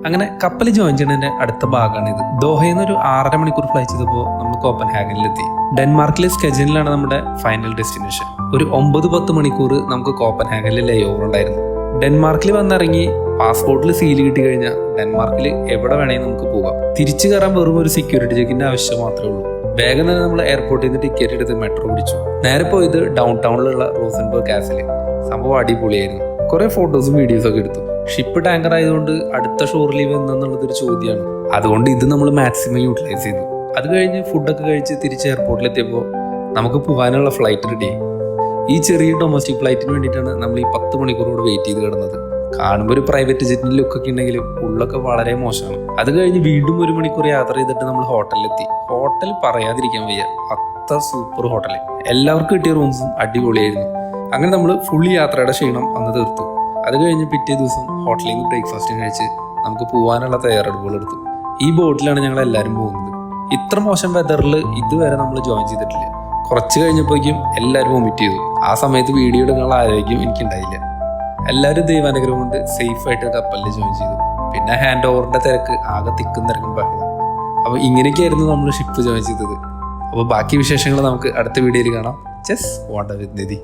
അങ്ങനെ കപ്പൽ ജോയിൻ ചെയ്യുന്നതിന്റെ അടുത്ത ഭാഗമാണ് ഇത്. ദോഹയിൽ നിന്ന് ഒരു 6.5 മണിക്കൂർ ഫ്ലൈ ചെയ്തപ്പോൾ നമ്മൾ കോപ്പൻഹാഗനിലെത്തി. ഡെൻമാർക്കിലെ സ്കെജനിലാണ് നമ്മുടെ ഫൈനൽ ഡെസ്റ്റിനേഷൻ. ഒരു 9-10 മണിക്കൂർ നമുക്ക് കോപ്പൻഹാഗനിൽ ലേ ഓവർ ഉണ്ടായിരുന്നു. ഡെൻമാർക്കിൽ വന്നിറങ്ങി പാസ്പോർട്ടിൽ സീൽ കിട്ടി കഴിഞ്ഞാൽ ഡെൻമാർക്കിൽ എവിടെ വേണമെങ്കിൽ നമുക്ക് പോകാം. തിരിച്ചു കയറാൻ വെറും ഒരു സെക്യൂരിറ്റി ചെക്കിന്റെ ആവശ്യം മാത്രമേ ഉള്ളൂ. വേഗം തന്നെ നമ്മൾ എയർപോർട്ടിൽ നിന്ന് ടിക്കറ്റ് എടുത്ത് മെട്രോ പിടിച്ചു. നേരെ പോയത് ഡൗൺ ടൗണിലുള്ള റോസൻബർഗ് കാസില്. സംഭവം അടിപൊളിയായിരുന്നു. കുറെ ഫോട്ടോസും വീഡിയോസും ഒക്കെ എടുത്തു. ഷിപ്പ് ടാങ്കർ ആയതുകൊണ്ട് അടുത്ത ഷോർ ലീവ് എന്നുള്ളതൊരു ചോദ്യമാണ്. അതുകൊണ്ട് ഇത് നമ്മൾ മാക്സിമം യൂട്ടിലൈസ് ചെയ്തു. അത് കഴിഞ്ഞ് ഫുഡൊക്കെ കഴിച്ച് തിരിച്ച് എയർപോർട്ടിലെത്തിയപ്പോൾ നമുക്ക് പോകാനുള്ള ഫ്ലൈറ്റ് റെഡിയായി. ഈ ചെറിയ ഡൊമസ്റ്റിക് ഫ്ലൈറ്റിന് വേണ്ടിയിട്ടാണ് നമ്മൾ ഈ 10 മണിക്കൂറോട് വെയിറ്റ് ചെയ്ത് കിടന്നത്. കാണുമ്പോൾ ഒരു പ്രൈവറ്റ് ജെറ്റിന്റെ ലുക്കൊക്കെ ഉണ്ടെങ്കിലും ഉള്ളൊക്കെ വളരെ മോശമാണ്. അത് കഴിഞ്ഞ് വീണ്ടും 1 മണിക്കൂർ യാത്ര ചെയ്തിട്ട് നമ്മൾ ഹോട്ടലിലെത്തി. ഹോട്ടൽ പറയാതിരിക്കാൻ വയ്യ, അത്ര സൂപ്പർ ഹോട്ടൽ. എല്ലാവർക്കും കിട്ടിയ റൂംസും അടിപൊളിയായിരുന്നു. അങ്ങനെ നമ്മൾ ഫുൾ യാത്രയുടെ ക്ഷീണം അന്ന് തീർത്തു. അത് കഴിഞ്ഞ് പിറ്റേ ദിവസം ഹോട്ടലിൽ നിന്ന് ബ്രേക്ക്ഫാസ്റ്റും കഴിച്ച് നമുക്ക് പോകാനുള്ള തയ്യാറെടുപ്പുകൾ എടുത്തു. ഈ ബോട്ടിലാണ് ഞങ്ങൾ എല്ലാവരും പോകുന്നത്. ഇത്ര മോശം വെതറിൽ ഇതുവരെ നമ്മൾ ജോയിൻ ചെയ്തിട്ടില്ല. കുറച്ച് കഴിഞ്ഞപ്പോഴേക്കും എല്ലാവരും വൊമിറ്റ് ചെയ്തു. ആ സമയത്ത് വീഡിയോ എടുക്കാനുള്ള ആരോഗ്യം എനിക്കുണ്ടായില്ല. എല്ലാവരും ദൈവാനുഗ്രഹം കൊണ്ട് സേഫായിട്ട് കപ്പലിൽ ജോയിൻ ചെയ്തു. പിന്നെ ഹാൻഡ് ഓവറിന്റെ തിരക്ക് ആകെ തിക്കും തിരക്കും പറഞ്ഞു. അപ്പോൾ ഇങ്ങനെയൊക്കെയായിരുന്നു നമ്മൾ ഷിപ്പ് ജോയിൻ ചെയ്തത്. അപ്പോൾ ബാക്കി വിശേഷങ്ങൾ നമുക്ക് അടുത്ത വീഡിയോയിൽ കാണാം. ജസ്റ്റ് വാണ്ട വിത്ത് നിധി.